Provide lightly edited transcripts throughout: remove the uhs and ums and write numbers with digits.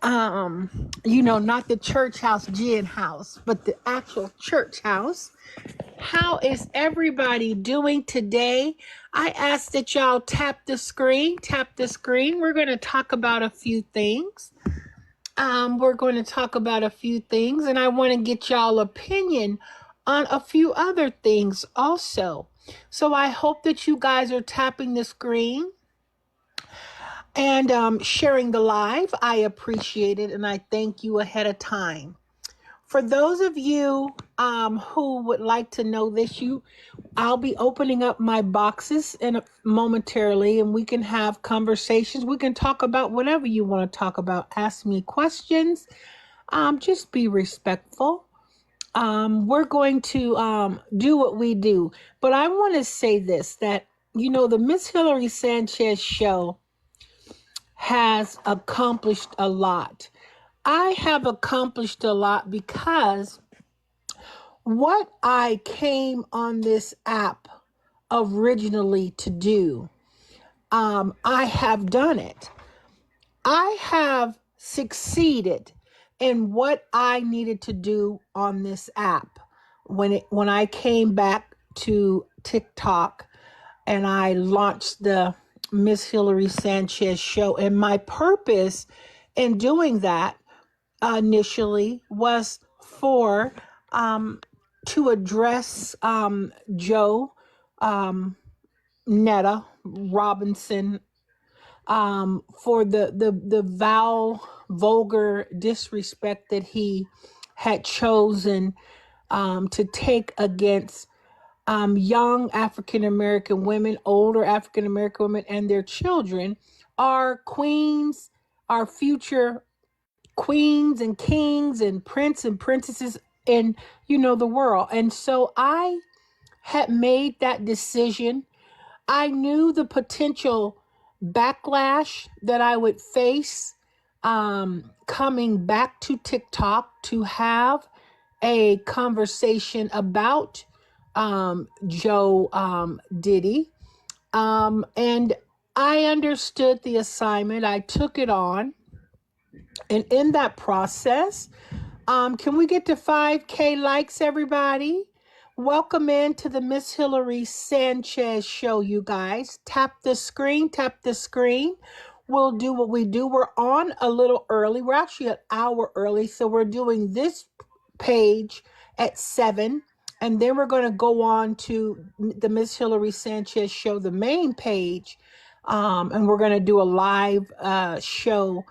Not the church house, gin house, but the actual church house. How is everybody doing today? I ask that y'all tap the screen. We're going to talk about a few things. And I want to get y'all opinion on a few other things also. So I hope that you guys are tapping the screen and sharing the live. I appreciate it, and I thank you ahead of time. For those of you who would like to know this, I'll be opening up my boxes momentarily, and we can have conversations. We can talk about whatever you want to talk about. Ask me questions. Just be respectful. We're going to do what we do. But I want to say this, that, the Miss Hillary Sanchez show has accomplished a lot. I have accomplished a lot because what I came on this app originally to do, I have done it. I have succeeded in what I needed to do on this app when I came back to TikTok and I launched the Miss Hillary Sanchez show. And my purpose in doing that initially was for to address Joe Netta Robinson for the vulgar disrespect that he had chosen to take against young African-American women, older African-American women, and their children, our queens, our future queens and kings and prince and princesses in, the world. And so I had made that decision. I knew the potential backlash that I would face coming back to TikTok to have a conversation about Joe Diddy. And I understood the assignment. I took it on. And in that process, can we get to 5K likes, everybody? Welcome into the Miss Hillary Sanchez show, you guys. Tap the screen. We'll do what we do. We're on a little early. We're actually an hour early. So we're doing this page at 7. And then we're going to go on to the Miss Hillary Sanchez show, the main page. And we're going to do a live show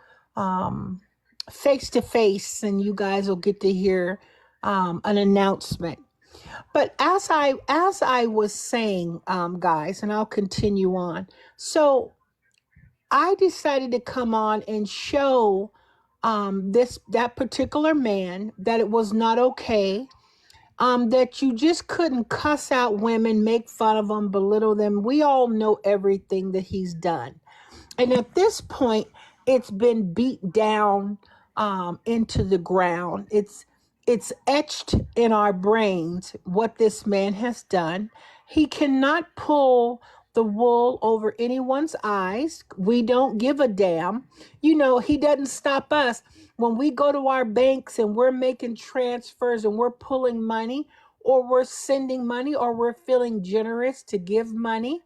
face to face, and you guys will get to hear an announcement. But as I was saying, guys, and I'll continue on. So I decided to come on and show that particular man that it was not okay. That you just couldn't cuss out women, make fun of them, belittle them. We all know everything that he's done. And at this point, it's been beat down into the ground. It's etched in our brains what this man has done. He cannot pull the wool over anyone's eyes. We don't give a damn. He doesn't stop us. When we go to our banks and we're making transfers and we're pulling money or we're sending money or we're feeling generous to give money,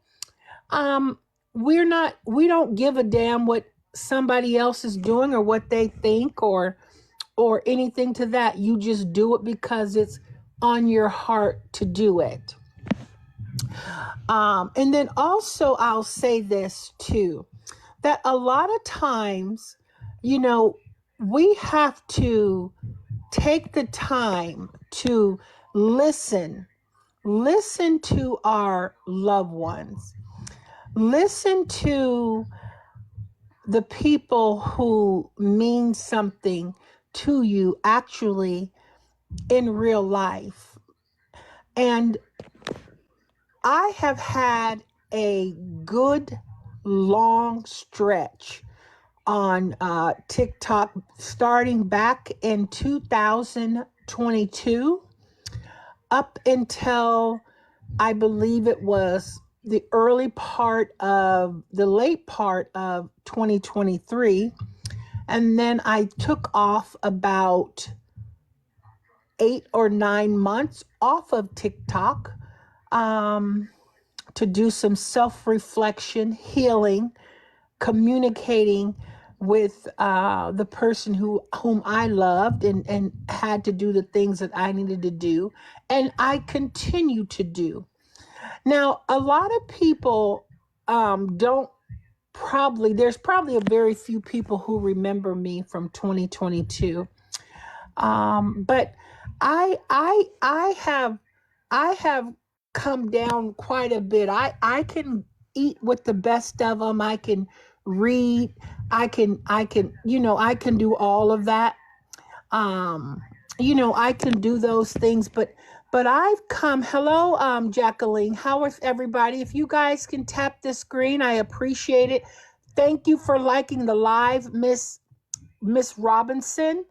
we don't give a damn what somebody else is doing or what they think or anything to that. You just do it because it's on your heart to do it. And then also I'll say this too, that a lot of times, we have to take the time to listen to our loved ones, listen to the people who mean something to you actually in real life. And I have had a good long stretch on TikTok starting back in 2022 up until I believe it was the late part of 2023. And then I took off about 8 or 9 months off of TikTok to do some self-reflection, healing, communicating with the person whom I loved, and had to do the things that I needed to do, and I continue to do. Now, a lot of people don't there's probably a very few people who remember me from 2022. But I have come down quite a bit. I can eat with the best of them. I can read. I can do all of that. Um, I can do those things, but I've come. Hello, Jacqueline. How is everybody? If you guys can tap the screen, I appreciate it. Thank you for liking the live, Miss Robinson,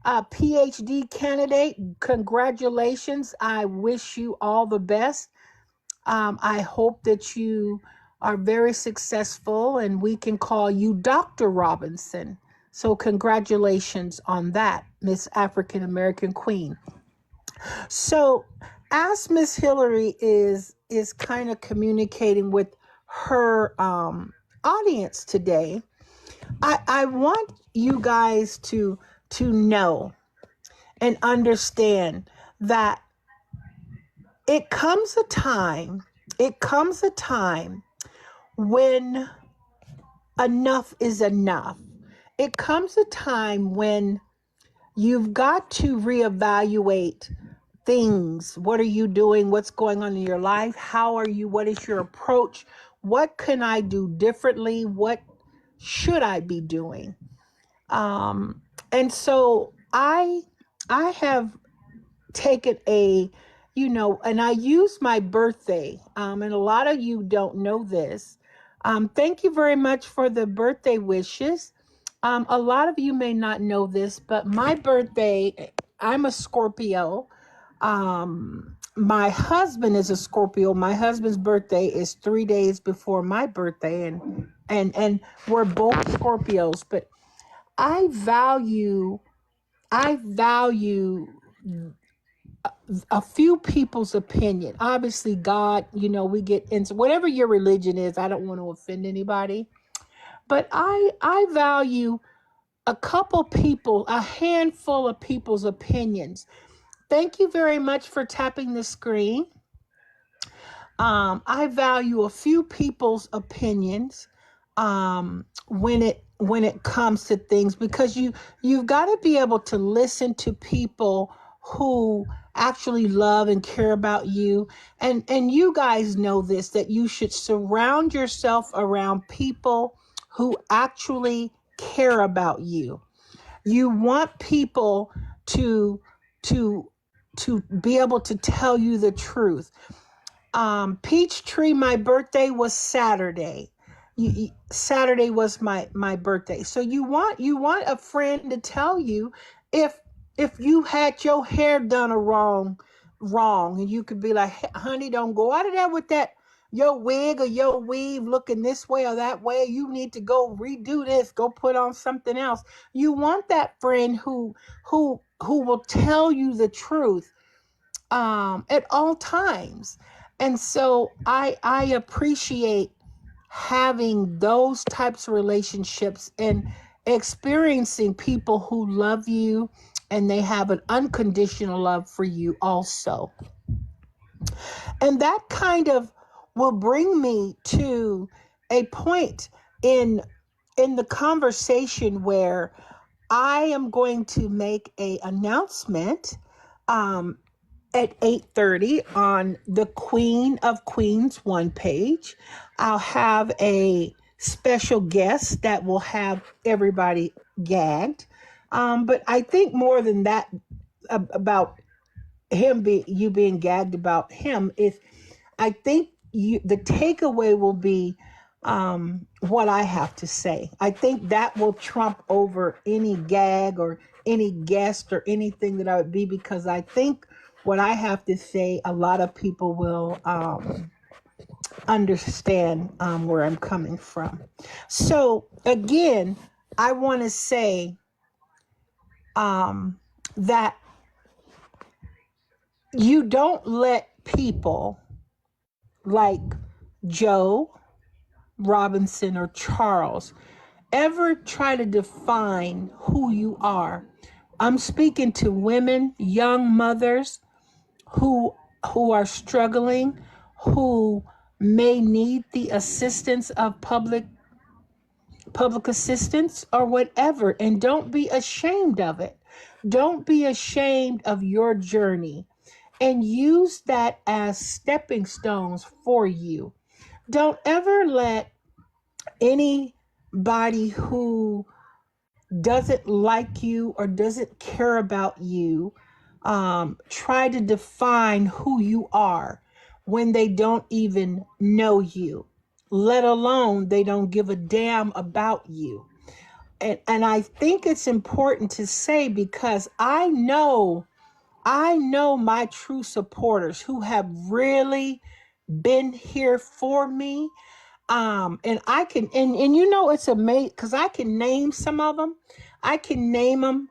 PhD candidate. Congratulations. I wish you all the best. I hope that you are very successful and we can call you Dr. Robinson. So congratulations on that, Miss African American Queen. So as Miss Hillary is kind of communicating with her audience today, I want you guys to know and understand that it comes a time when enough is enough. It comes a time when you've got to reevaluate things. What are you doing? What's going on in your life? How are you? What is your approach? What can I do differently? What should I be doing? And so I have taken and I use my birthday, and a lot of you don't know this. Thank you very much for the birthday wishes. A lot of you may not know this, but my birthday, I'm a Scorpio. My husband is a Scorpio. My husband's birthday is 3 days before my birthday, and we're both Scorpios, but I value a few people's opinion. Obviously, God, we get into whatever your religion is. I don't want to offend anybody, but I value a handful of people's opinions. Thank you very much for tapping the screen. I value a few people's opinions when it comes to things, because you've got to be able to listen to people who actually love and care about you, and you guys know this, that you should surround yourself around people who actually care about you. You want people to be able to tell you the truth. Peachtree, my birthday was Saturday. Saturday was my birthday. So you want a friend to tell you if you had your hair done wrong, and you could be like, hey, honey, don't go out of there with that your wig or your weave looking this way or that way. You need to go redo this, go put on something else. You want that friend who will tell you the truth at all times. And so I appreciate having those types of relationships and experiencing people who love you and they have an unconditional love for you also. And that kind of will bring me to a point in the conversation where I am going to make an announcement at 8:30 on the Queen of Queens one page. I'll have a special guest that will have everybody gagged. But I think more than that about you being gagged about him is, I think the takeaway will be what I have to say. I think that will trump over any gag or any guest or anything that I would be, because I think what I have to say, a lot of people will understand where I'm coming from. So again, I want to say that you don't let people like Joe Robinson or Charles ever try to define who you are. I'm speaking to women, young mothers who are struggling, who may need the assistance of public assistance or whatever, and don't be ashamed of it. Don't be ashamed of your journey, and use that as stepping stones for you. Don't ever let anybody who doesn't like you or doesn't care about you try to define who you are when they don't even know you, let alone they don't give a damn about you. And I think it's important to say, because I know my true supporters who have really been here for me. And I can, and you know, it's amazing because I can name some of them. I can name them.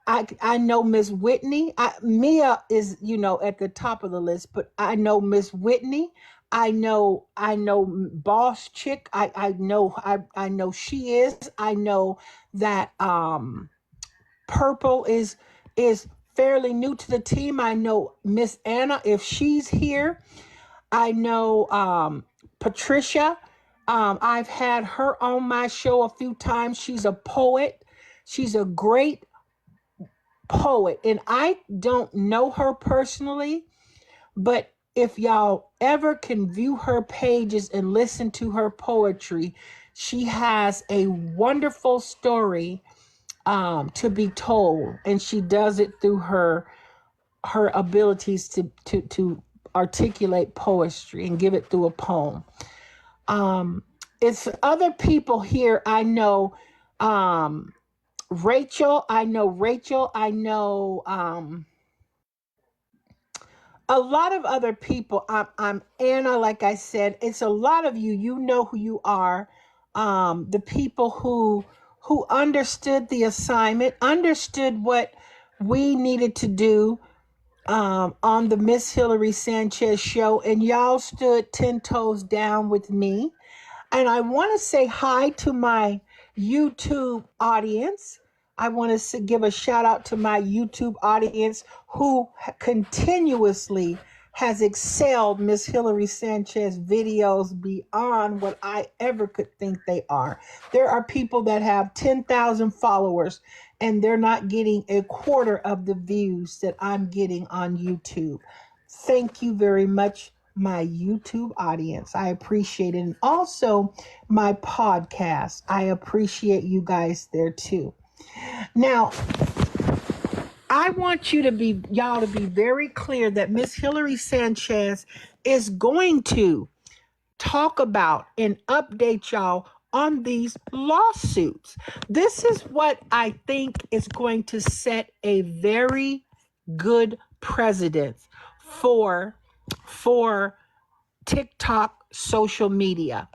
I know Ms. Whitney. Mia is, you know, at the top of the list, but I know Ms. Whitney. I know Boss Chick. I know she is. I know that Purple is fairly new to the team. I know Miss Anna, if she's here. I know Patricia. I've had her on my show a few times. She's a poet. She's a great poet. And I don't know her personally, but if y'all ever can view her pages and listen to her poetry, she has a wonderful story to be told. And she does it through her abilities to articulate poetry and give it through a poem. It's other people here. I know Rachel. I know a lot of other people. I'm Anna, like I said. It's a lot of you. You know who you are. The people who understood the assignment, understood what we needed to do on the Miss Hillary Sanchez show, and y'all stood 10 toes down with me. And I want to say hi to my YouTube audience. I want to give a shout out to my YouTube audience who continuously has excelled Miss Hillary Sanchez videos beyond what I ever could think they are. There are people that have 10,000 followers and they're not getting a quarter of the views that I'm getting on YouTube. Thank you very much, my YouTube audience. I appreciate it. And also my podcast. I appreciate you guys there too. Now, I want y'all to be very clear that Miss Hillary Sanchez is going to talk about and update y'all on these lawsuits. This is what I think is going to set a very good precedent for TikTok social media.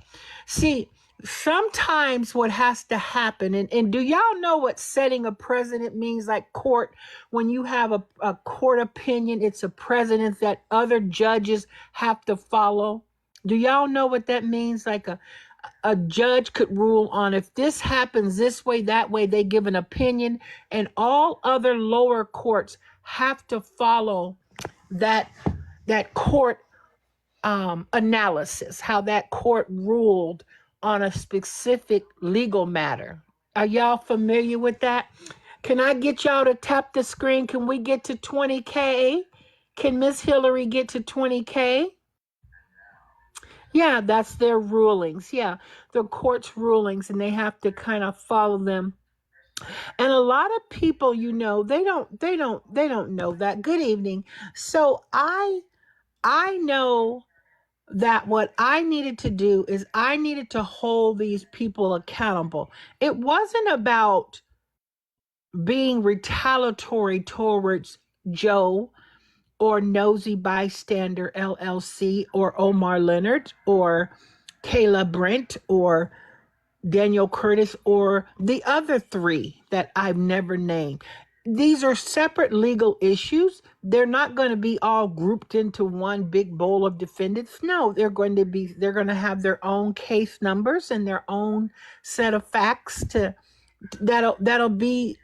See, sometimes what has to happen, and do y'all know what setting a precedent means? Like court, when you have a court opinion, it's a precedent that other judges have to follow. Do y'all know what that means? Like a judge could rule on, if this happens this way, that way, they give an opinion, and all other lower courts have to follow that court analysis, how that court ruled on a specific legal matter. Are y'all familiar with that? Can I get y'all to tap the screen? Can we get to 20K? Can Miss Hillary get to 20K? Yeah, that's their rulings. Yeah, the court's rulings, and they have to kind of follow them. And a lot of people, you know, they don't know that. Good evening. So I know that what I needed to do is I needed to hold these people accountable. It wasn't about being retaliatory towards Joe or Nosy Bystander LLC or Omar Leonard or Kayla Brent or Daniel Curtis or the other three that I've never named. These are separate legal issues. They're not going to be all grouped into one big bowl of defendants. No, they're going to have their own case numbers and their own set of facts that'll be,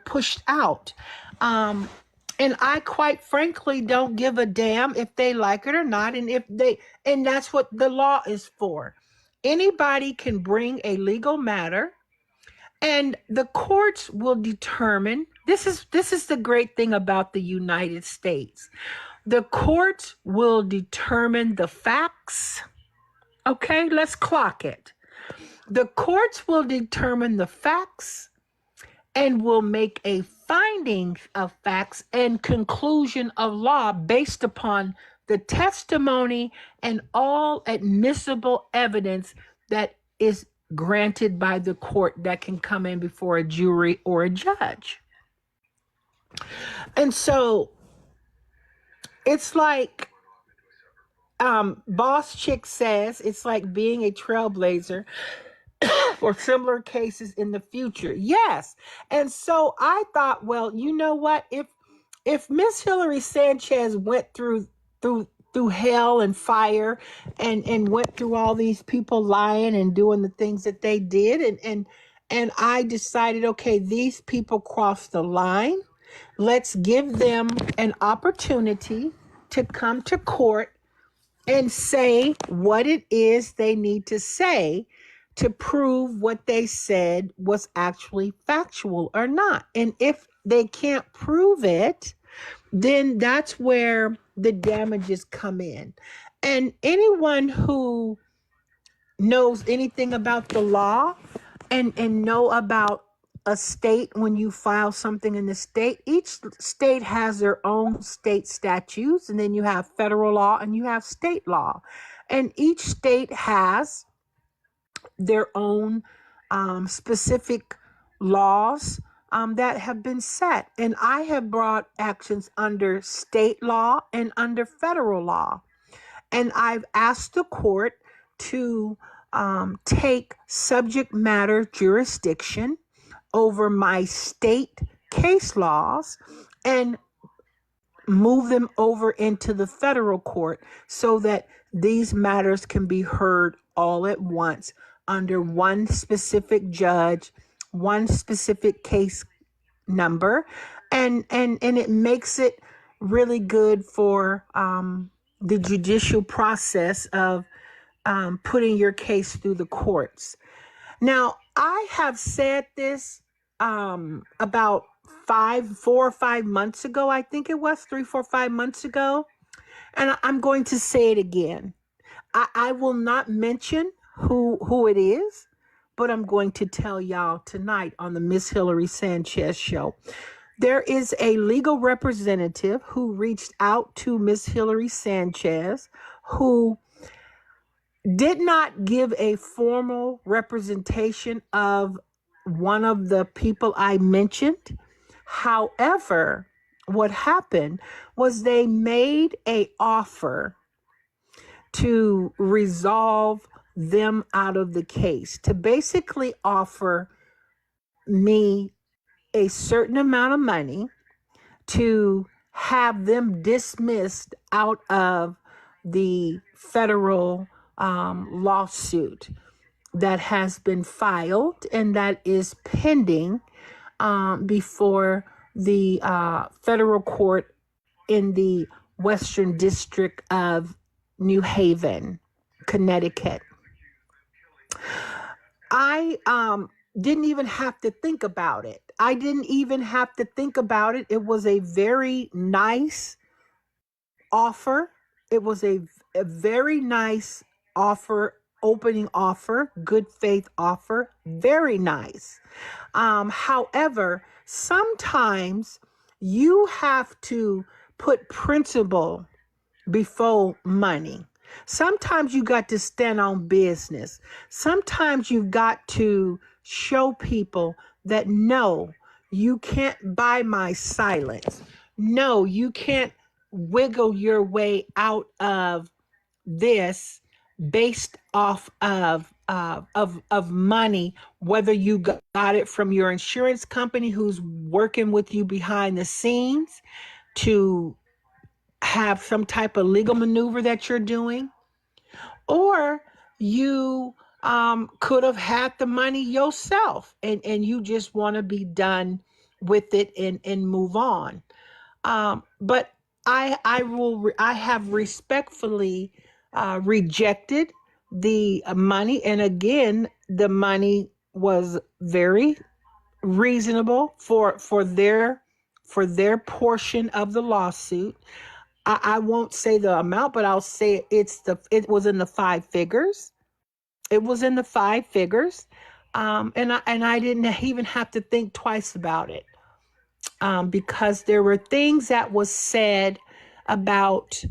pushed out. And I quite frankly don't give a damn if they like it or not. And that's what the law is for. Anybody can bring a legal matter and the courts will determine. This is the great thing about the United States. The courts will determine the facts. Okay, let's clock it. The courts will determine the facts and will make a finding of facts and conclusion of law based upon the testimony and all admissible evidence that is granted by the court that can come in before a jury or a judge. And so it's like Boss Chick says, it's like being a trailblazer for similar cases in the future. Yes. And so I thought, well, you know what? If Miss Hillary Sanchez went through hell and fire and went through all these people lying and doing the things that they did, and I decided, okay, these people crossed the line. Let's give them an opportunity to come to court and say what it is they need to say to prove what they said was actually factual or not. And if they can't prove it, then that's where the damages come in. And anyone who knows anything about the law and know about a state, when you file something in the state, each state has their own state statutes, and then you have federal law and you have state law. And each state has their own specific laws that have been set. And I have brought actions under state law and under federal law. And I've asked the court to take subject matter jurisdiction over my state case laws and move them over into the federal court so that these matters can be heard all at once under one specific judge, one specific case number, and it makes it really good for the judicial process of putting your case through the courts. Now, I have said this about 4 or 5 months ago. I think it was 3, 4, 5 months ago. And I'm going to say it again. I will not mention who it is, but I'm going to tell y'all tonight on the Miss Hillary Sanchez show. There is a legal representative who reached out to Miss Hillary Sanchez, who did not give a formal representation of one of the people I mentioned. However, what happened was they made an offer to resolve them out of the case, to basically offer me a certain amount of money to have them dismissed out of the federal lawsuit that has been filed and that is pending before the federal court in the Western District of New Haven, Connecticut. I didn't even have to think about it. It was a very nice offer. It was a very nice offer, opening offer, good faith offer, very nice. However, sometimes you have to put principle before money. Sometimes you got to stand on business. Sometimes you got to show people that no, you can't buy my silence. No, you can't wiggle your way out of this based off of of money, whether you got it from your insurance company who's working with you behind the scenes to have some type of legal maneuver that you're doing, or you could have had the money yourself and you just want to be done with it and move on. But I have respectfully rejected the money, and again, the money was very reasonable for their portion of the lawsuit. I won't say the amount, but I'll say it was in the five figures. It was in the five figures, and I didn't even have to think twice about it, because there were things that was said about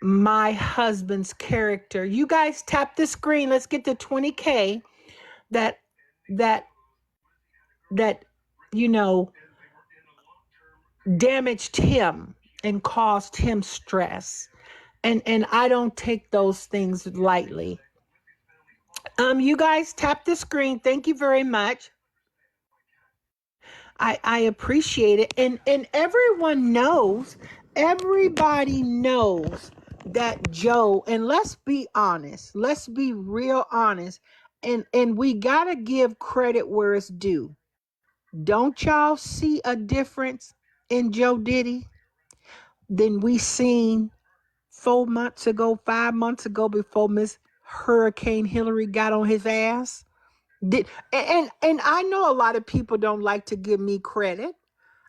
my husband's character. You guys tap the screen. Let's get to 20K. That that that you know damaged him and caused him stress. And I don't take those things lightly. You guys tap the screen. Thank you very much. I appreciate it. And everybody knows that Joe, and let's be honest, let's be real honest, and we gotta give credit where it's due. Don't y'all see a difference in Joe Diddy than we seen 4 months ago, 5 months ago, before Miss Hurricane Hillary got on his ass? And I know a lot of people don't like to give me credit.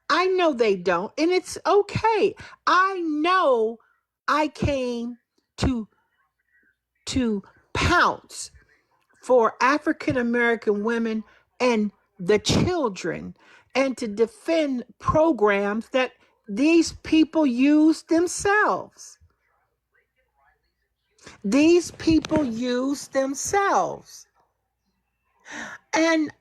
I know they don't, and it's okay. I know I came to pounce for African American women and the children, and to defend programs that these people use themselves. These people use themselves. And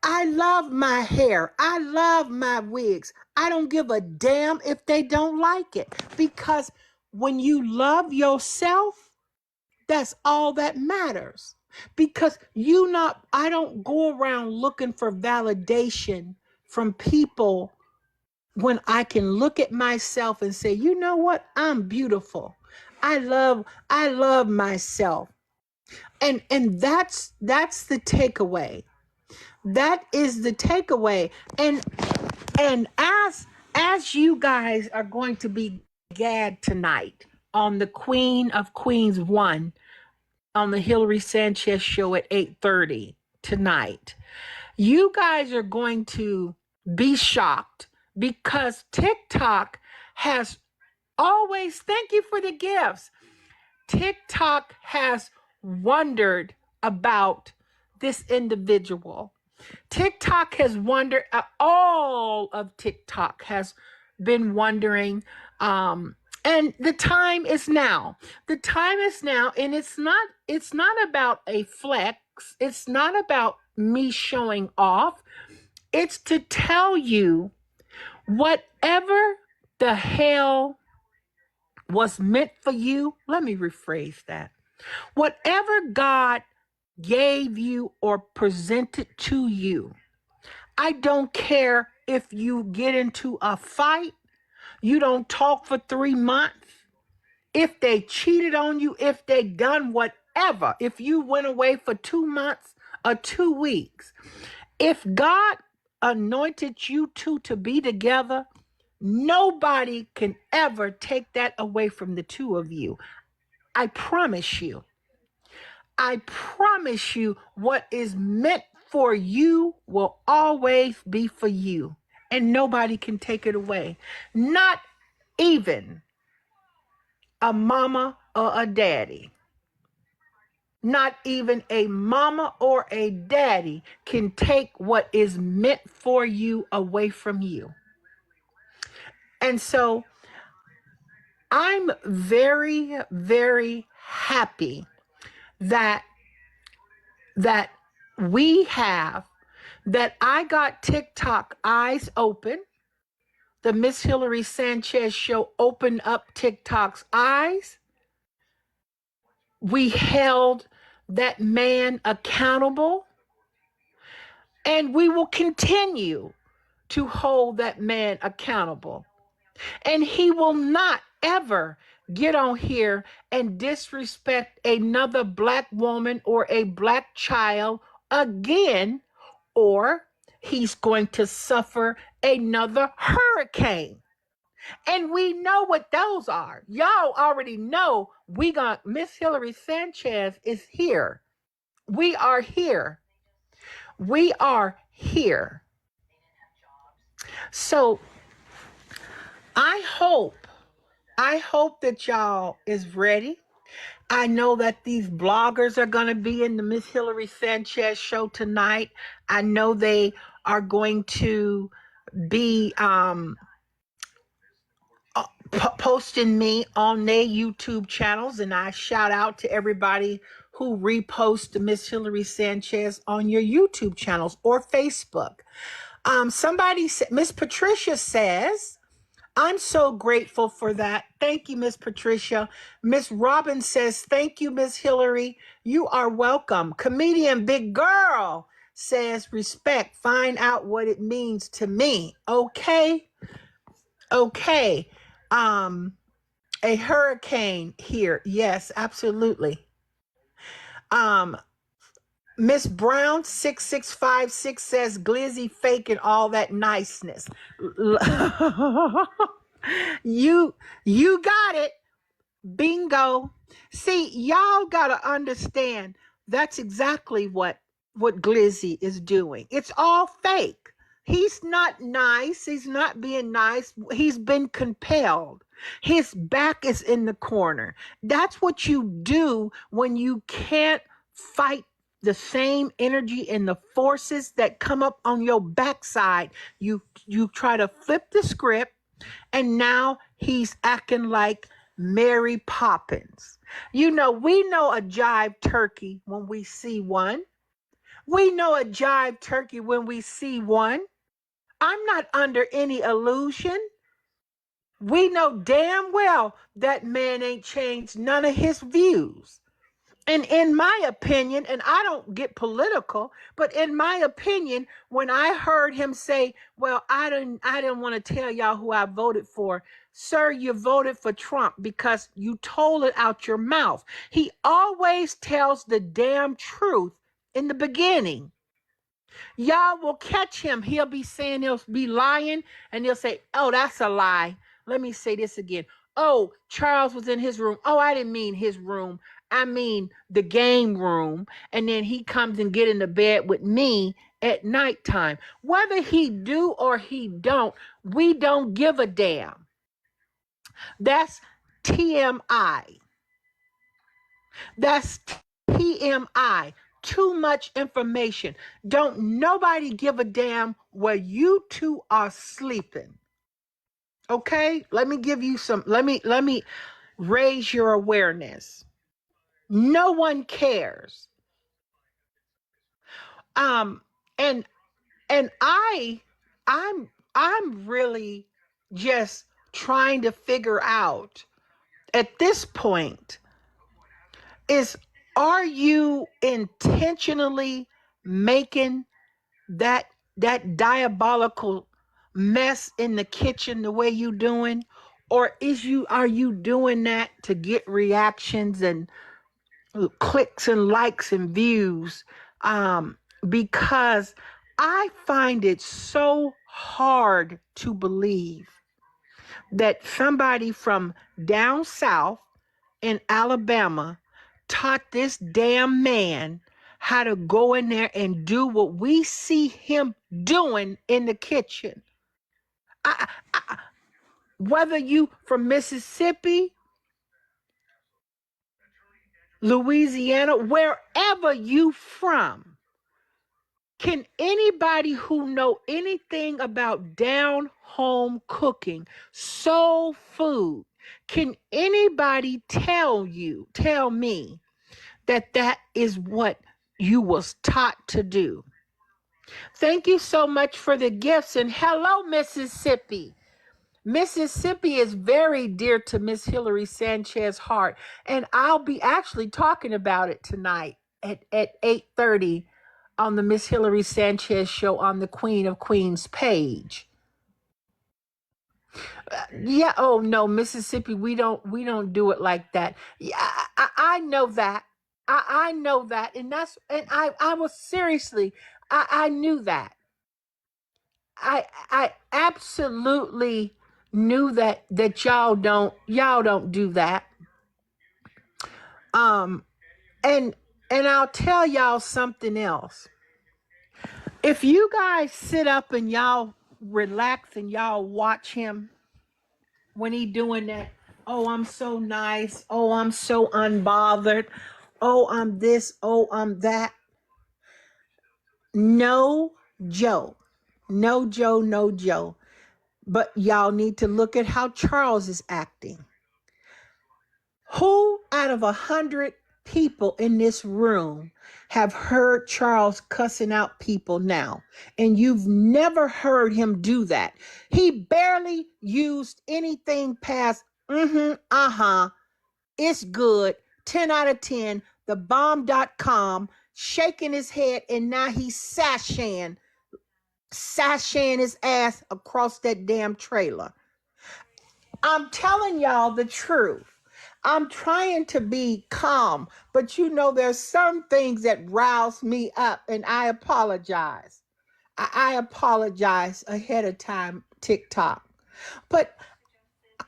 I love my hair. I love my wigs. I don't give a damn if they don't like it, because when you love yourself, that's all that matters. Because I don't go around looking for validation from people when I can look at myself and say, you know what? I'm beautiful. I love myself. And that's the takeaway. That is the takeaway. And as you guys are going to be gagged tonight on the Queen of Queens 1 on the Hillary Sanchez show at 8:30 tonight, you guys are going to be shocked, because TikTok has always, thank you for the gifts. TikTok has wondered about this individual. TikTok has wondered, all of TikTok has been wondering, and the time is now. The time is now, and it's not about a flex. It's not about me showing off. It's to tell you whatever the hell was meant for you. Let me rephrase that. Whatever God gave you or presented to you, I don't care if you get into a fight, you don't talk for 3 months, if they cheated on you, if they done whatever, if you went away for 2 months or 2 weeks, if God anointed you two to be together, nobody can ever take that away from the two of you. I promise you. I promise you, what is meant for you will always be for you, and nobody can take it away. Not even a mama or a daddy. Not even a mama or a daddy can take what is meant for you away from you. And so I'm very, very happy that I got TikTok eyes open. The Miss Hillary Sanchez show opened up TikTok's eyes. We held that man accountable, and we will continue to hold that man accountable. And he will not ever get on here and disrespect another black woman or a black child again, or he's going to suffer another hurricane. And we know what those are. Y'all already know we got Miss Hillary Sanchez is here. We are here. We are here. So I hope that y'all is ready. I know that these bloggers are going to be in the Miss Hillary Sanchez show tonight. I know they are going to be posting me on their YouTube channels, and I shout out to everybody who repost the Miss Hillary Sanchez on your YouTube channels or Facebook. Somebody said, Miss Patricia says, I'm so grateful for that. Thank you, Miss Patricia. Miss Robin says, thank you, Miss Hillary. You are welcome. Comedian Big Girl says, respect. Find out what it means to me. Okay. A hurricane here. Yes, absolutely. Miss Brown 6656 says Glizzy faking all that niceness. You got it. Bingo. See, y'all gotta understand that's exactly what Glizzy is doing. It's all fake. He's not nice. He's not being nice. He's been compelled. His back is in the corner. That's what you do when you can't fight the same energy and the forces that come up on your backside. You try to flip the script, and now he's acting like Mary Poppins. You know, we know a jive turkey when we see one. We know a jive turkey when we see one. I'm not under any illusion. We know damn well that man ain't changed none of his views. And in my opinion, and I don't get political, but in my opinion, when I heard him say, well, I didn't want to tell y'all who I voted for. Sir, you voted for Trump because you told it out your mouth. He always tells the damn truth in the beginning. Y'all will catch him. He'll be saying, he'll be lying, and he'll say, oh, that's a lie. Let me say this again. Oh, Charles was in his room. Oh, I didn't mean his room. I mean the game room. And then he comes and get into bed with me at nighttime. Whether he do or he don't, we don't give a damn. That's TMI. That's TMI. Too much information. Don't nobody give a damn where you two are sleeping. Okay? Let me give you some, let me raise your awareness. No one cares. And I'm really just trying to figure out at this point is, are you intentionally making that diabolical mess in the kitchen the way you doing, or are you doing that to get reactions and clicks and likes and views? Because I find it so hard to believe that somebody from down south in Alabama taught this damn man how to go in there and do what we see him doing in the kitchen. Whether you from Mississippi, Louisiana, wherever you from, can anybody who know anything about down home cooking, soul food, can anybody tell me that is what you was taught to do? Thank you so much for the gifts, and hello, Mississippi. Mississippi is very dear to Miss Hillary Sanchez's heart, and I'll be actually talking about it tonight. at 8:30 on the Miss Hillary Sanchez show on the Queen of Queens page. Yeah. Oh no, Mississippi. We don't do it like that. Yeah, I know that. I know that, and I was seriously. I knew that. I absolutely knew that y'all don't do that. Um, and I'll tell y'all something else. If you guys sit up and y'all relax and y'all watch him when he doing that, oh, I'm so nice, oh, I'm so unbothered, oh, I'm this, oh, I'm that. No Joe. No Joe, no Joe. But y'all need to look at how Charles is acting. Who out of 100 people in this room have heard Charles cussing out people now? And you've never heard him do that. He barely used anything past, it's good, 10 out of 10, thebomb.com, shaking his head, and now he's sashaying his ass across that damn trailer. I'm telling y'all the truth. I'm trying to be calm, but there's some things that rouse me up, and I apologize. I apologize ahead of time, TikTok. But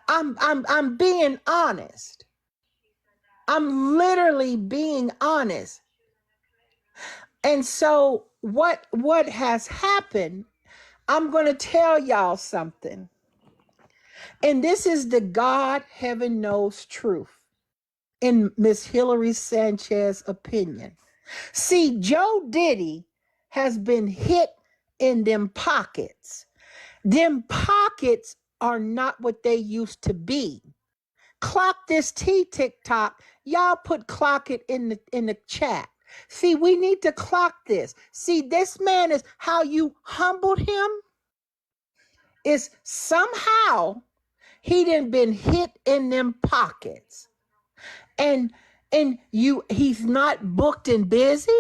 I'm being honest. I'm literally being honest. And so what has happened, I'm going to tell y'all something. And this is the God heaven knows truth, in Miss Hillary Sanchez opinion. See, Joe Diddy has been hit in them pockets. Them pockets are not what they used to be. Clock this T TikTok. Y'all put clock it in the chat. See, we need to clock this. See, this man is how you humbled him is somehow he done been hit in them pockets. And he's not booked and busy.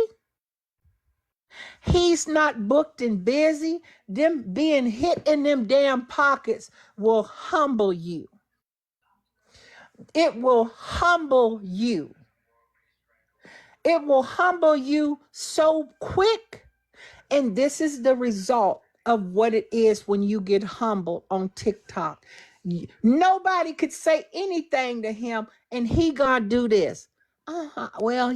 He's not booked and busy. Them being hit in them damn pockets will humble you. It will humble you. It will humble you so quick. And this is the result of what it is when you get humbled on TikTok. Nobody could say anything to him and he gonna do this. Well,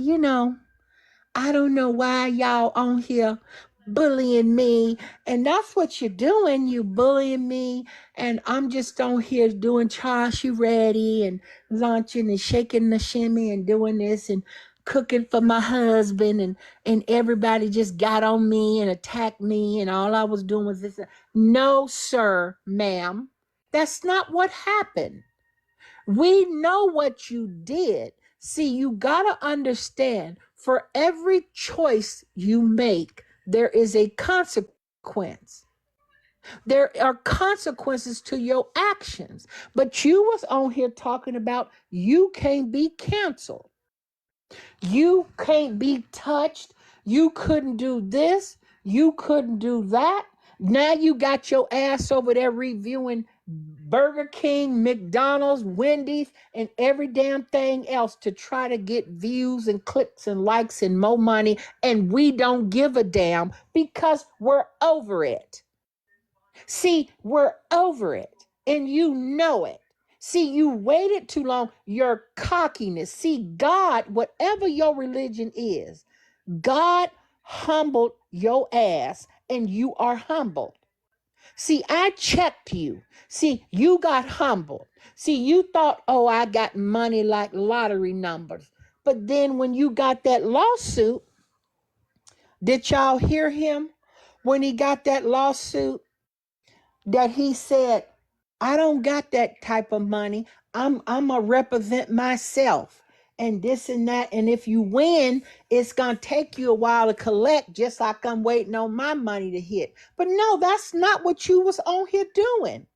I don't know why y'all on here bullying me. And that's what you're doing. You bullying me. And I'm just on here doing Charles You Ready and launching and shaking the shimmy and doing this and cooking for my husband. And everybody just got on me and attacked me. And all I was doing was this. No, sir, ma'am. That's not what happened. We know what you did. See, you got to understand, for every choice you make, there is a consequence. There are consequences to your actions. But you was on here talking about you can't be canceled. You can't be touched. You couldn't do this. You couldn't do that. Now you got your ass over there reviewing Burger King, McDonald's, Wendy's, and every damn thing else to try to get views and clicks and likes and more money. And we don't give a damn because we're over it. See, we're over it. And you know it. See, you waited too long. Your cockiness. See, God, whatever your religion is, God humbled your ass and you are humbled. See, I checked you. See, you got humbled. See, you thought, oh, I got money like lottery numbers. But then when you got that lawsuit, did y'all hear him when he got that lawsuit? That he said, I don't got that type of money. I'm a represent myself and this and that. And if you win, it's going to take you a while to collect, just like I'm waiting on my money to hit. But no, that's not what you was on here doing.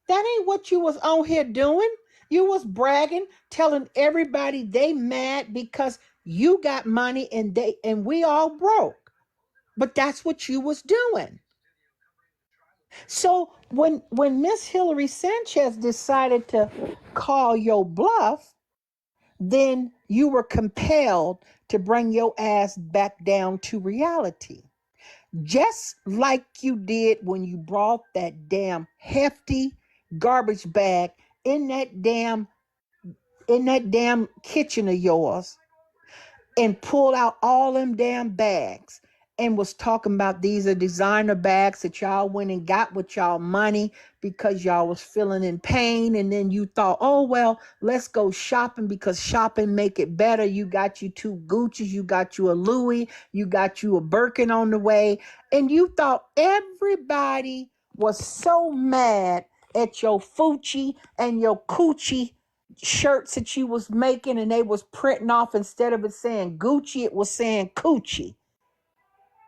That ain't what you was on here doing. You was bragging, telling everybody they mad because You got money and we all broke. But that's what you was doing. So when Miss Hillary Sanchez decided to call your bluff, then you were compelled to bring your ass back down to reality. Just like you did when you brought that damn hefty garbage bag in that damn kitchen of yours and pulled out all them damn bags and was talking about these are designer bags that y'all went and got with y'all money because y'all was feeling in pain. And then you thought, oh, well, let's go shopping because shopping make it better. You got you 2 Gucci's, you got you a Louis, you got you a Birkin on the way. And you thought everybody was so mad at your Fucci and your Coochie shirts that you was making, and they was printing off, instead of it saying Gucci, it was saying Coochie.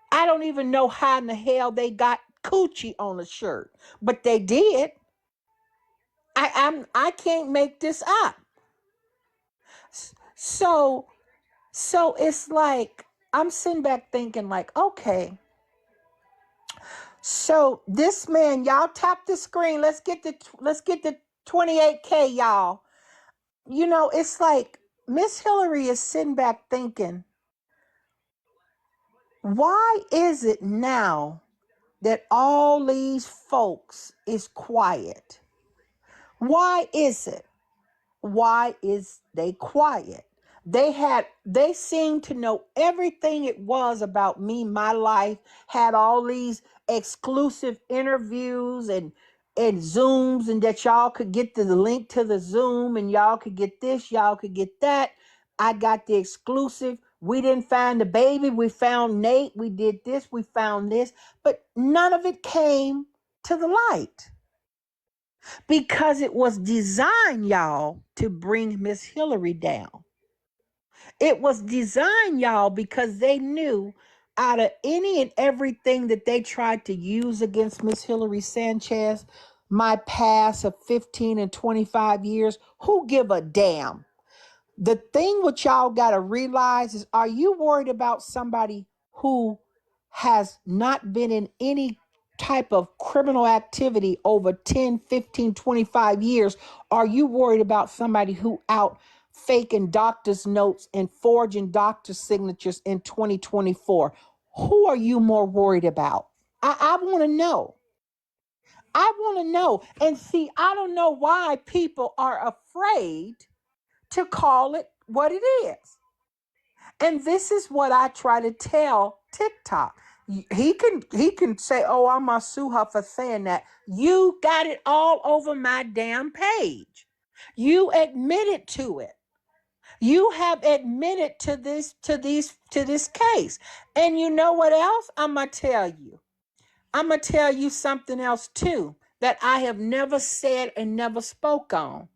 I don't even know how in the hell they got Coochie on the shirt, but they did. I can't make this up. So it's like I'm sitting back thinking like, okay, so this man, y'all tap the screen. Let's get the 28K, y'all. You know, it's like Miss Hillary is sitting back thinking, why is it now that all these folks is quiet? Why is it? Why is they quiet? They seem to know everything it was about me, my life, had all these exclusive interviews and Zooms, and that y'all could get the link to the Zoom and y'all could get this, y'all could get that. I got the exclusive. We didn't find the baby. We found Nate. We did this. We found this. But none of it came to the light because it was designed, y'all, to bring Miss Hillary down. It was designed, y'all, because they knew out of any and everything that they tried to use against Miss Hillary Sanchez, my past of 15 and 25 years, who give a damn? The thing what y'all got to realize is, are you worried about somebody who has not been in any type of criminal activity over 10, 15, 25 years? Are you worried about somebody who out faking doctor's notes and forging doctor signatures in 2024? Who are you more worried about? I want to know. I want to know. And see, I don't know why people are afraid to call it what it is. And this is what I try to tell TikTok. He can say, oh, I'm gonna sue her for saying that. You got it all over my damn page. You admitted to it. You have admitted to this case. And you know what else? I'm gonna tell you. I'm gonna tell you something else too that I have never said and never spoke on.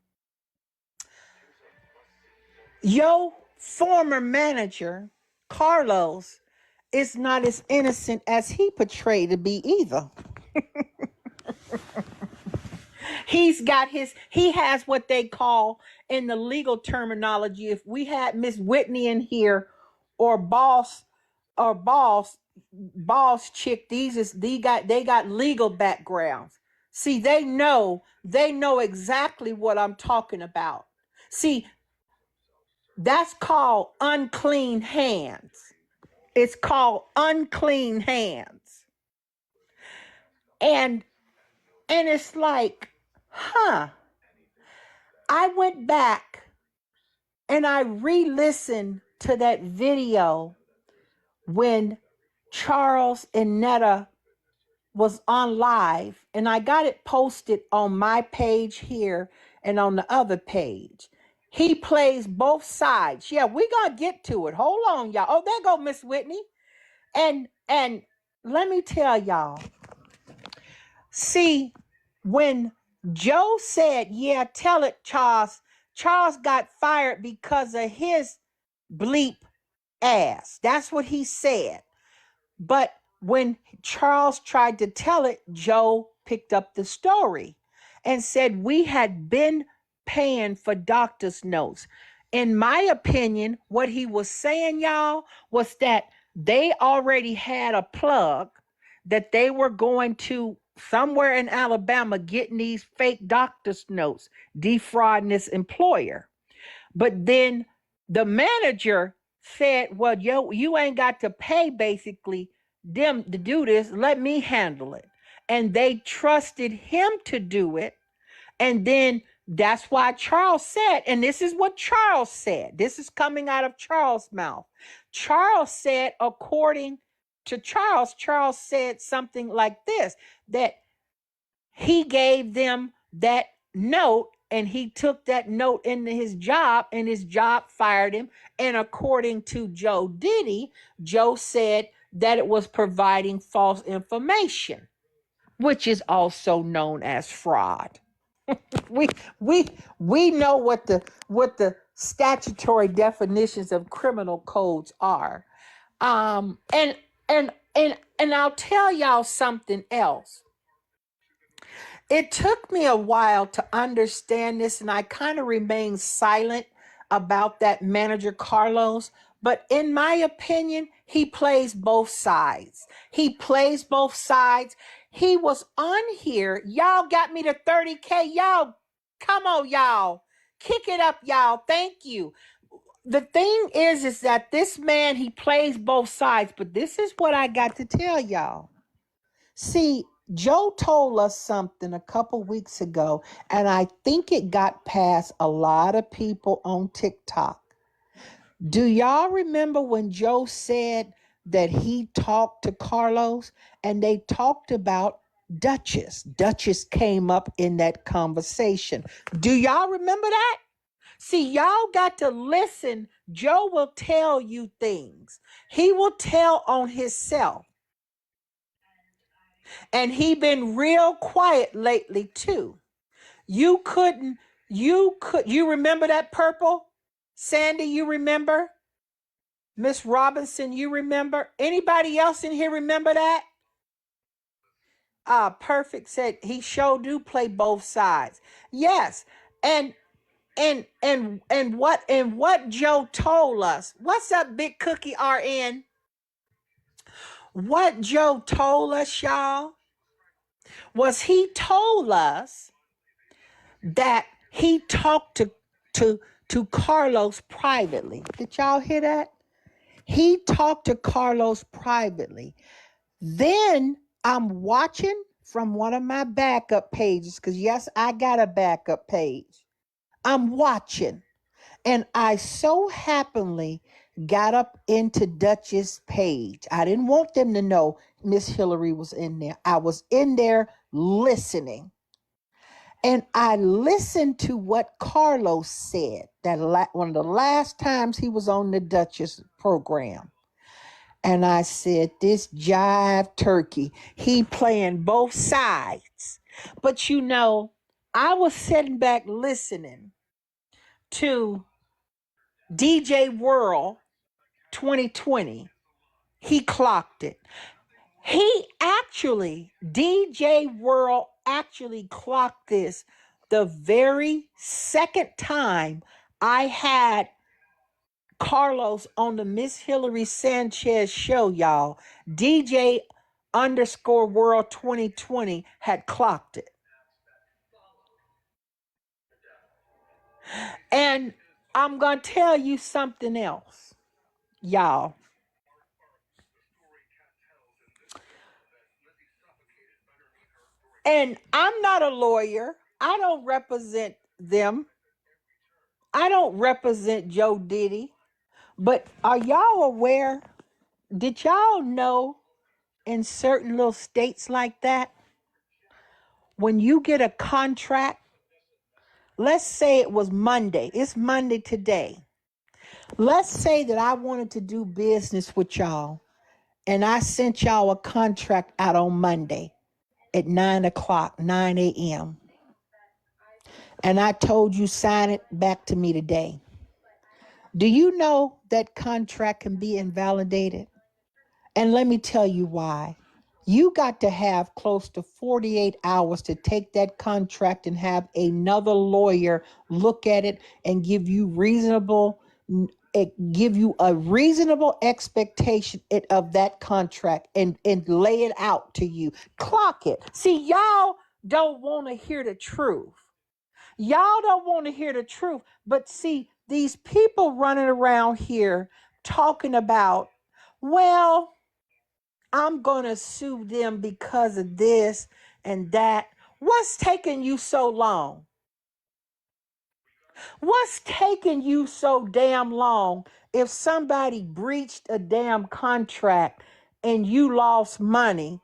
Your former manager, Carlos, is not as innocent as he portrayed to be either. He has what they call in the legal terminology. If we had Miss Whitney in here, or boss chick, they got legal backgrounds. See, they know exactly what I'm talking about. See, that's called unclean hands. It's called unclean hands. And it's like, I went back and I re-listened to that video when Charles and Netta was on live, and I got it posted on my page here and on the other page. He plays both sides. Yeah, we gonna get to it. Hold on, y'all. Oh, there go Miss Whitney. And let me tell y'all. See, when Joe said, yeah, tell it, Charles got fired because of his bleep ass. That's what he said. But when Charles tried to tell it, Joe picked up the story and said we had been paying for doctor's notes. in my opinion, what he was saying, y'all, was that they already had a plug that they were going to somewhere in Alabama getting these fake doctor's notes, defrauding this employer. But then the manager said, well, yo, you ain't got to pay basically them to do this. Let me handle it. And they trusted him to do it. And then that's why Charles said, and this is what Charles said. This is coming out of Charles' mouth. Charles said, according to Charles, Charles said something like this, that he gave them that note and he took that note into his job and his job fired him. And according to Joe Diddy, Joe said that it was providing false information, which is also known as fraud. we we know what the statutory definitions of criminal codes are. And I'll tell y'all something else. It took me a while to understand this, and I kind of remained silent about that manager Carlos. But in my opinion, he plays both sides. He plays both sides. He was on here. Y'all got me to 30K. Y'all, come on, y'all. Kick it up, y'all. Thank you. The thing is that this man, he plays both sides. But this is what I got to tell y'all. See, Joe told us something a couple weeks ago, and I think it got past a lot of people on TikTok. Do y'all remember when Joe said that he talked to Carlos and they talked about Duchess? Duchess came up in that conversation. Do y'all remember that? See, y'all got to listen. Joe will tell you things. He will tell on himself. And he been real quiet lately too. You remember that purple? Sandy, you remember? Miss Robinson, you remember? Anybody else in here remember that? Perfect said he sure do play both sides. Yes. And what Joe told us. What's up, Big Cookie RN? What Joe told us, y'all, was he told us that he talked to Carlos privately. Did y'all hear that? He talked to Carlos privately. Then I'm watching from one of my backup pages, because yes, I got a backup page. I'm watching, and I so happily got up into Dutch's page. I didn't want them to know Miss Hillary was in there. I was in there listening. And I listened to what Carlos said that one of the last times he was on the Duchess program. And I said, this jive turkey, he playing both sides. But you know, I was sitting back listening to DJ World 2020. He clocked it. DJ World actually clocked this the very second time I had Carlos on the Miss Hillary Sanchez show, y'all. DJ underscore World 2020 had clocked it. And I'm going to tell you something else, y'all. And I'm not a lawyer. I don't represent them. I don't represent Joe Diddy. But are y'all aware? Did y'all know in certain little states like that, when you get a contract, let's say it was Monday. It's Monday today. Let's say that I wanted to do business with y'all, and I sent y'all a contract out on Monday at 9 o'clock, 9 a.m. And I told you sign it back to me today. Do you know that contract can be invalidated? And let me tell you why. You got to have close to 48 hours to take that contract and have another lawyer look at it and give you a reasonable expectation of that contract and lay it out to you. Clock it. See, y'all don't want to hear the truth. Y'all don't want to hear the truth. But see, these people running around here talking about, well, I'm going to sue them because of this and that. What's taking you so long? What's taking you so damn long if somebody breached a damn contract and you lost money?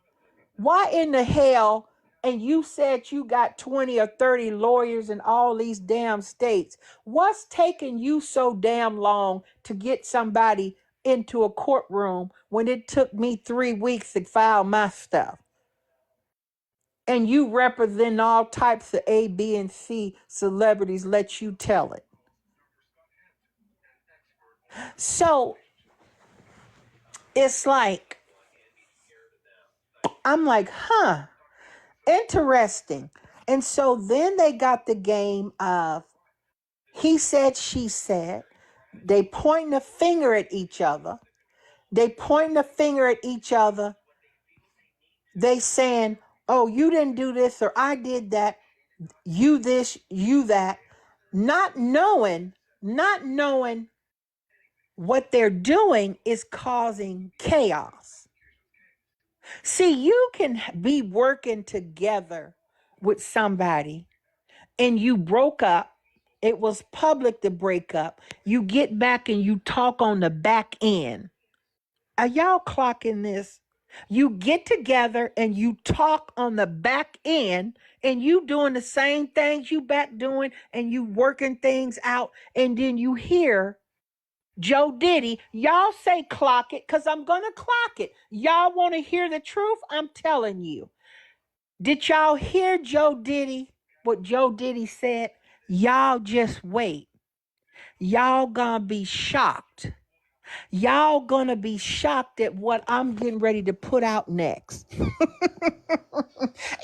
Why in the hell, and you said you got 20 or 30 lawyers in all these damn states, what's taking you so damn long to get somebody into a courtroom when it took me 3 weeks to file my stuff? And you represent all types of A, B, and C celebrities, let you tell it. So it's like, I'm like, interesting. And so then they got the game of he said, she said. They pointing a finger at each other. They saying, oh, you didn't do this or I did that. You this, you that. Not knowing what they're doing is causing chaos. See, you can be working together with somebody and you broke up. It was public to break up. You get back and you talk on the back end. Are y'all clocking this? You get together and you talk on the back end and you doing the same things you back doing and you working things out. And then you hear Joe Diddy, y'all say clock it because I'm going to clock it. Y'all want to hear the truth? I'm telling you. Did y'all hear Joe Diddy? What Joe Diddy said? Y'all just wait. Y'all gonna be shocked. Y'all gonna be shocked at what I'm getting ready to put out next.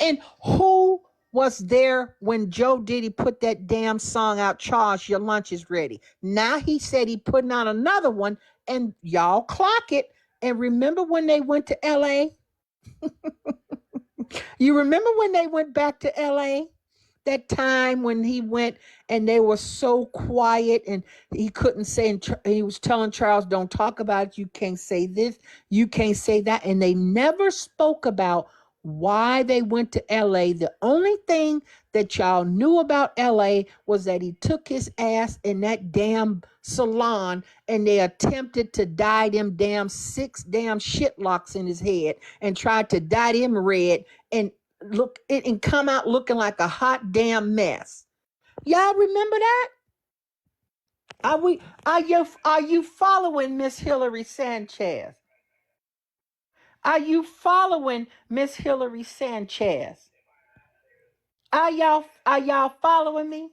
And who was there when Joe Diddy put that damn song out, Charles, Your Lunch is Ready? Now he said he putting out another one, and y'all clock it. And remember when they went to LA? You remember when they went back to LA? That time when he went and they were so quiet and he couldn't say, and he was telling Charles, don't talk about it. You can't say this. You can't say that. And they never spoke about why they went to LA. The only thing that y'all knew about LA was that he took his ass in that damn salon and they attempted to dye them damn 6 damn shitlocks in his head and tried to dye them red and look and come out looking like a hot damn mess. Y'all remember that? Are you following Miss Hillary Sanchez? Are you following Miss Hillary Sanchez? Are y'all following me?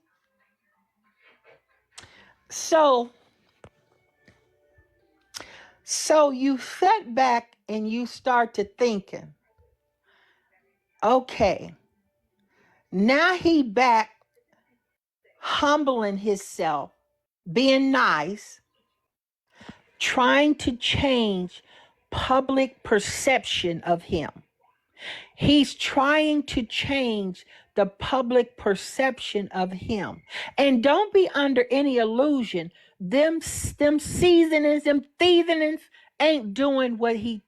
So you sit back and you start to thinking, okay, now he back humbling himself, being nice, trying to change public perception of him. He's trying to change the public perception of him. And don't be under any illusion. Them seasonings, them thievings ain't doing what he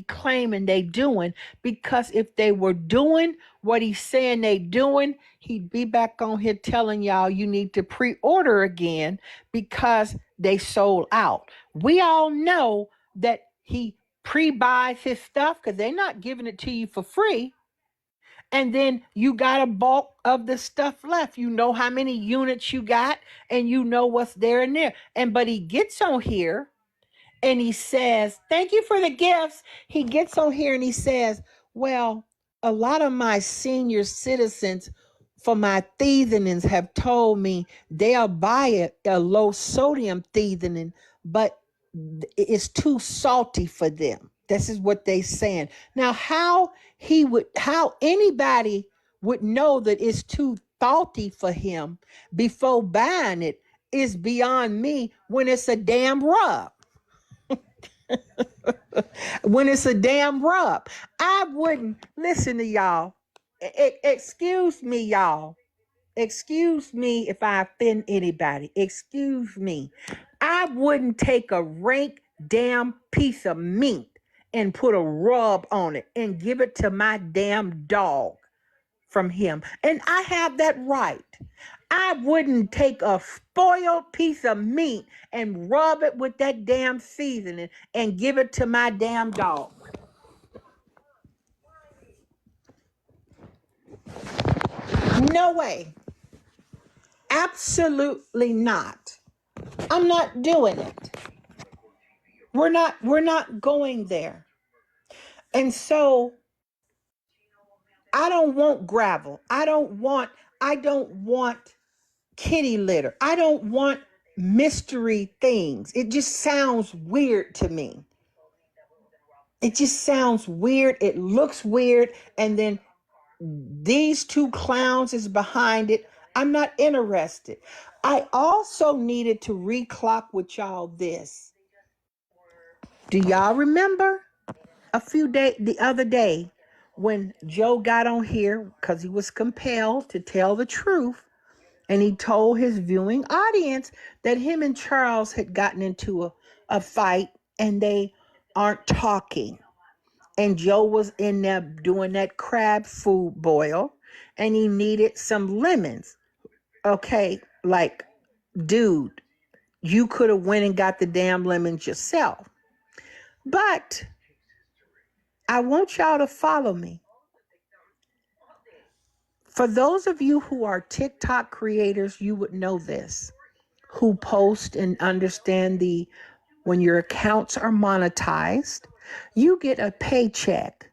claiming they doing, because if they were doing what he's saying they doing, he'd be back on here telling y'all you need to pre-order again because they sold out. We all know that he pre-buys his stuff because they're not giving it to you for free. And then you got a bulk of the stuff left. You know how many units you got and you know what's there and there. But he gets on here and he says, thank you for the gifts. He gets on here and he says, well, a lot of my senior citizens for my theanins have told me they'll buy a low sodium theanin, but it's too salty for them. This is what they saying. Now, how anybody would know that it's too faulty for him before buying it is beyond me when it's a damn rub. When it's a damn rub. I wouldn't listen to y'all. Excuse me, y'all. Excuse me if I offend anybody. Excuse me. I wouldn't take a rank damn piece of meat and put a rub on it and give it to my damn dog from him. And I have that right. I wouldn't take a spoiled piece of meat and rub it with that damn seasoning and give it to my damn dog. No way. Absolutely not. I'm not doing it. We're not going there. And so I don't want gravel. I don't want kitty litter. I don't want mystery things. It just sounds weird to me. It just sounds weird. It looks weird. And then these two clowns is behind it. I'm not interested. I also needed to reclock with y'all this. Do y'all remember the other day when Joe got on here because he was compelled to tell the truth, and he told his viewing audience that him and Charles had gotten into a fight and they aren't talking. And Joe was in there doing that crab food boil and he needed some lemons. Okay, like, dude, you could have went and got the damn lemons yourself. But I want y'all to follow me. For those of you who are TikTok creators, you would know this, who post and understand when your accounts are monetized, you get a paycheck.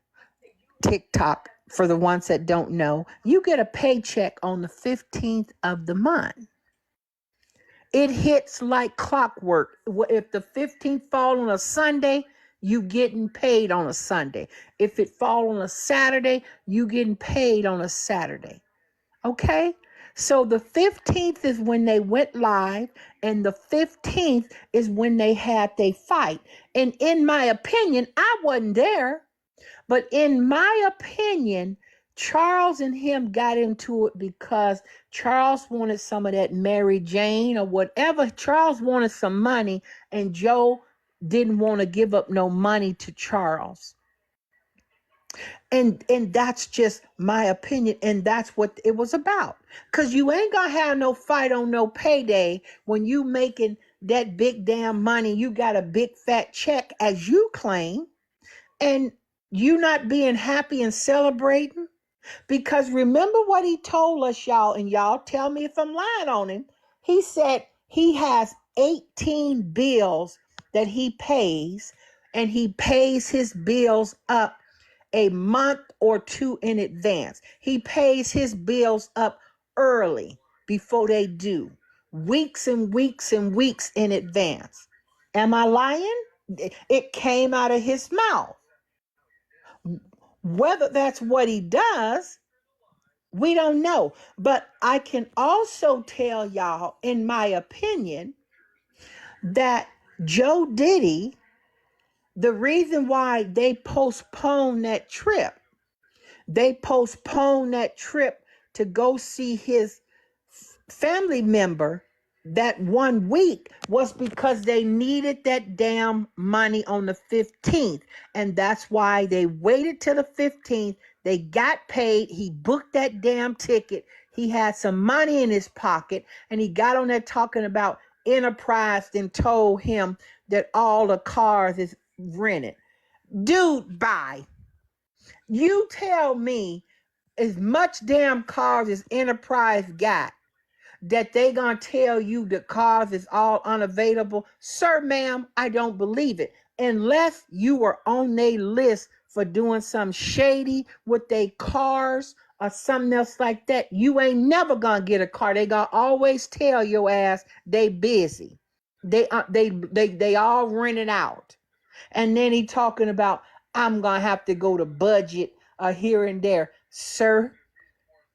TikTok, for the ones that don't know, you get a paycheck on the 15th of the month. It hits like clockwork. If the 15th fall on a Sunday, you getting paid on a Sunday. If it fall on a Saturday, you getting paid on a Saturday. Okay? So the 15th is when they went live, and the 15th is when they had their fight. And in my opinion, I wasn't there, but in my opinion, Charles and him got into it because Charles wanted some of that Mary Jane or whatever. Charles wanted some money, and Joe didn't want to give up no money to Charles. And that's just my opinion, and that's what it was about. Because you ain't gonna have no fight on no payday when you making that big damn money. You got a big fat check, as you claim, and you not being happy and celebrating. Because remember what he told us, y'all, and y'all tell me if I'm lying on him. He said he has 18 bills that he pays, and he pays his bills up a month or two in advance. He pays his bills up early before they due, weeks and weeks and weeks in advance. Am I lying? It came out of his mouth. Whether that's what he does, we don't know. But I can also tell y'all, in my opinion, that Joe Diddy, the reason why they postponed that trip to go see his family member that 1 week was because they needed that damn money on the 15th. And that's why they waited till the 15th. They got paid. He booked that damn ticket. He had some money in his pocket, and he got on there talking about Enterprise and told him that all the cars is rented. Dude, bye. You tell me as much damn cars as Enterprise got that they gonna tell you the cars is all unavailable. Sir, ma'am, I don't believe it. Unless you were on their list for doing some shady with their cars or something else like that, you ain't never gonna get a car. They gonna always tell your ass they busy. They all rented out. And then he talking about, I'm going to have to go to budget here and there. Sir,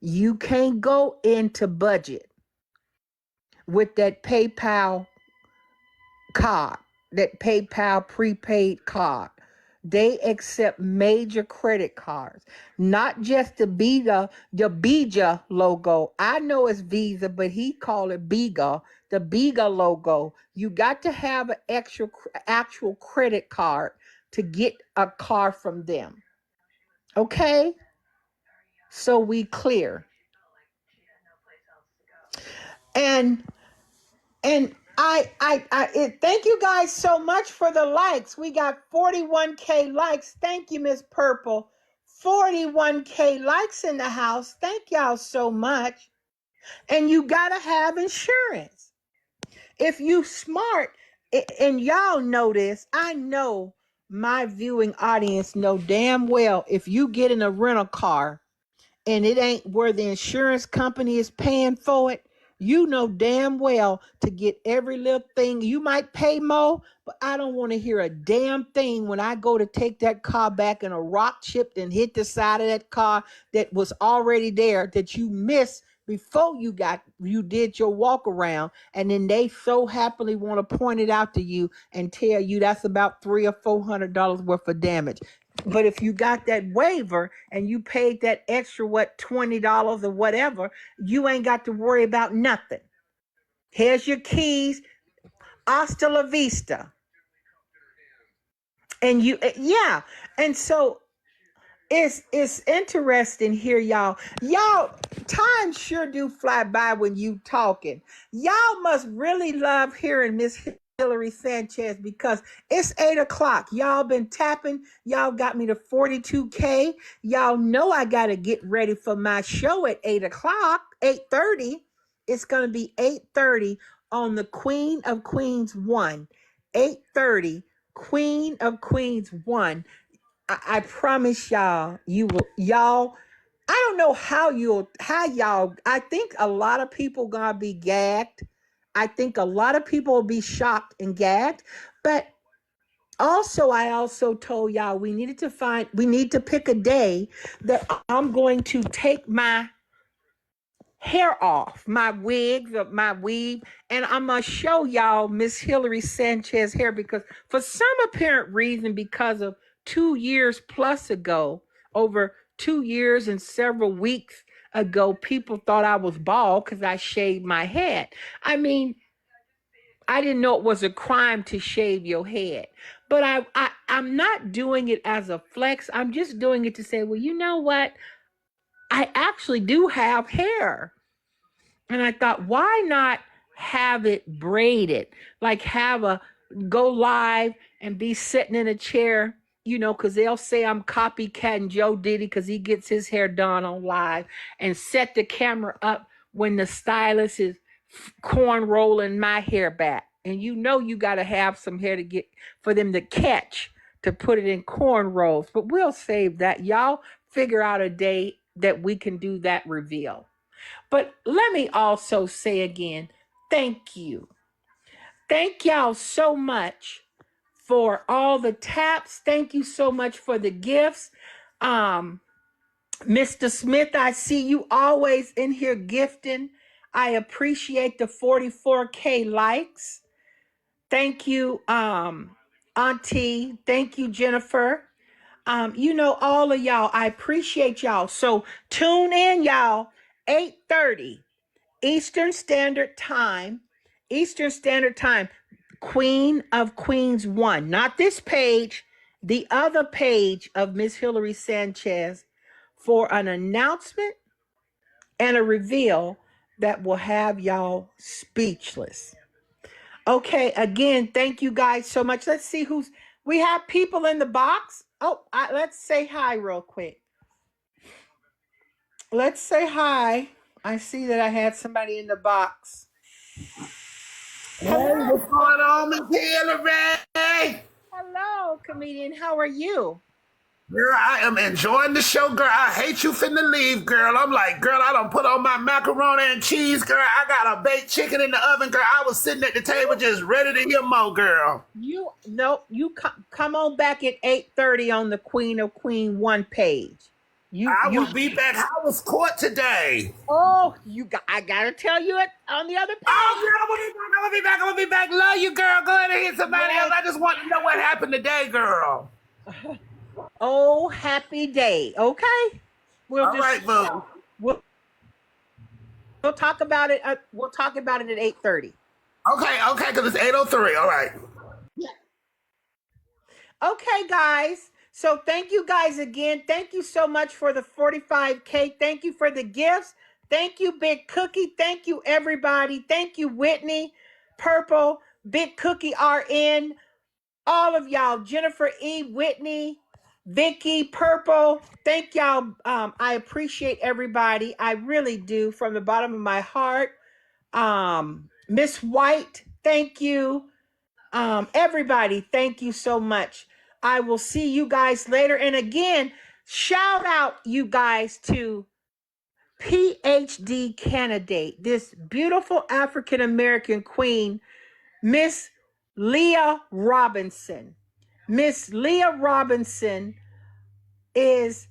you can't go into budget with that PayPal card, that PayPal prepaid card. They accept major credit cards, not just the Bija logo. I know it's Visa, but he called it Biga, the Biga logo. You got to have an actual credit card to get a card from them. Okay? So we clear. And thank you guys so much for the likes. We got 41K likes. Thank you, Miss Purple. 41K likes in the house. Thank y'all so much. And you gotta have insurance. If you smart, and y'all know this, I know my viewing audience know damn well, if you get in a rental car and it ain't where the insurance company is paying for it, you know damn well to get every little thing. You might pay more, but I don't want to hear a damn thing when I go to take that car back and a rock chipped and hit the side of that car that was already there that you missed before you did your walk around, and then they so happily want to point it out to you and tell you that's about $300 or $400 worth of damage. But if you got that waiver and you paid that extra, $20 or whatever, you ain't got to worry about nothing. Here's your keys. Hasta la vista. And yeah. And so it's interesting here, y'all. Y'all, time sure do fly by when you talking. Y'all must really love hearing Miss Hillary Sanchez, because it's 8:00. Y'all been tapping. Y'all got me to 42K. Y'all know I got to get ready for my show at 8:00, 8:30. It's going to be 8:30 on the Queen of Queens 1. 8:30, Queen of Queens 1. I promise y'all, y'all, I don't know how y'all, I think a lot of people gonna be gagged. I think a lot of people will be shocked and gagged. But I also told y'all we need to pick a day that I'm going to take my hair off, my wigs, my weave, and I'm gonna show y'all Miss Hillary Sanchez hair, because for some apparent reason, because of 2 years plus ago, over 2 years and several weeks ago, people thought I was bald because I shaved my head. I mean, I didn't know it was a crime to shave your head, but I'm not doing it as a flex. I'm just doing it to say, well, you know what? I actually do have hair. And I thought, why not have it braided? Like go live and be sitting in a chair, because they'll say I'm copycatting Joe Diddy because he gets his hair done on live, and set the camera up when the stylist is corn rolling my hair back. And you got to have some hair for them to catch, to put it in corn rolls. But we'll save that. Y'all figure out a day that we can do that reveal. But let me also say again, thank you. Thank y'all so much for all the taps. Thank you so much for the gifts. Mr. Smith, I see you always in here gifting. I appreciate the 44K likes. Thank you, Auntie. Thank you, Jennifer. All of y'all, I appreciate y'all. So tune in, y'all, 8:30. Eastern Standard Time, Queen of Queens 1, not this page, the other page of Miss Hillary Sanchez, for an announcement and a reveal that will have y'all speechless. Okay, again, thank you guys so much. Let's see we have people in the box. Oh, let's say hi real quick. Let's say hi. I see that I had somebody in the box. Hey, what's going on, Ms. Hillary? Hello, comedian. How are you? Girl, I am enjoying the show, girl. I hate you finna leave, girl. I'm like, girl, I done put on my macaroni and cheese, girl. I got a baked chicken in the oven, girl. I was sitting at the table just ready to hear more, girl. Come on back at 8:30 on the Queen of Queen one page. You I you will be back. How was court today? oh you got I gotta tell you it on the other Oh, page. girl, I'm gonna be back. I'm gonna be back. I'm gonna be back. Love you, girl. Go ahead and hit somebody else. Yes. I just want to know what happened today, girl. Oh, happy day. Okay. We'll All just right, boo. we'll, we'll talk about it. We'll talk about it at 8:30. Okay, because it's 8:03. All right. Okay, guys. So thank you guys again. Thank you so much for the 45K. Thank you for the gifts. Thank you, Big Cookie. Thank you, everybody. Thank you, Whitney, Purple, Big Cookie RN, all of y'all, Jennifer E, Whitney, Vicky, Purple. Thank y'all. I appreciate everybody. I really do from the bottom of my heart. Miss White, thank you. Everybody, thank you so much. I will see you guys later. And again, shout out you guys to PhD candidate, this beautiful African American queen, Miss Leah Robinson. Miss Leah Robinson is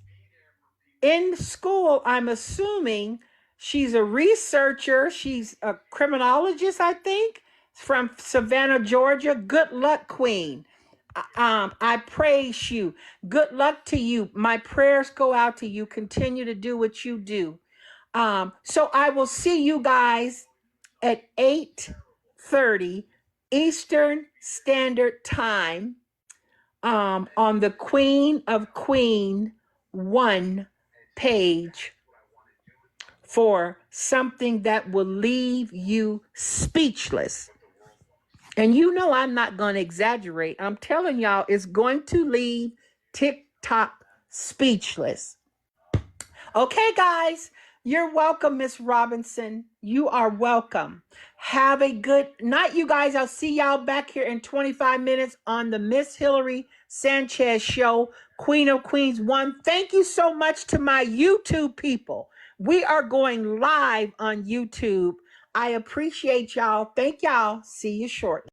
in school, I'm assuming. She's a researcher. She's a criminologist, I think, from Savannah, Georgia. Good luck, Queen. I praise you. Good luck to you. My prayers go out to you. Continue to do what you do. So I will see you guys at 8:30 Eastern Standard Time on the Queen of Queen 1 page for something that will leave you speechless. And you know I'm not going to exaggerate. I'm telling y'all, it's going to leave TikTok speechless. Okay, guys, you're welcome, Miss Robinson. You are welcome. Have a good night, you guys. I'll see y'all back here in 25 minutes on the Miss Hillary Sanchez Show, Queen of Queens 1. Thank you so much to my YouTube people. We are going live on YouTube. I appreciate y'all. Thank y'all. See you shortly.